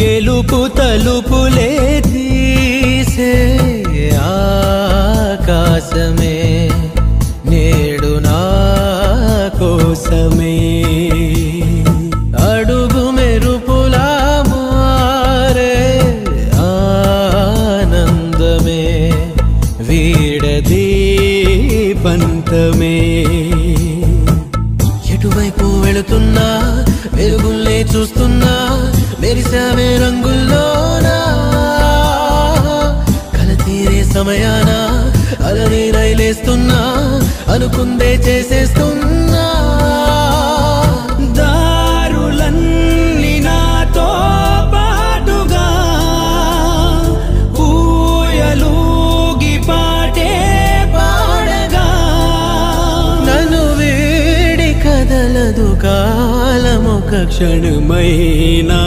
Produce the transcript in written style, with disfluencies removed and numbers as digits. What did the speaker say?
గెలుపు తలుపులే తీసే ఆకాశమే నేడు నా కోసమే అడుగు మెరుపులా మారే ఆనందమే వీడది పంతమే ఎటువైపు వెళుతున్నా వెలుగుల్నే చూస్తున్నా మెరిసావే రంగుల్లోనా కల తీరే సమయాన అలనే రైలేస్తున్నా అనుకుందే చేసేస్తున్నా దారులన్నీ నాతో పాటుగా ఊయలూగి పాటే పాడగా నన్ను వీడి కదలదు కాలమొక క్షణమైనా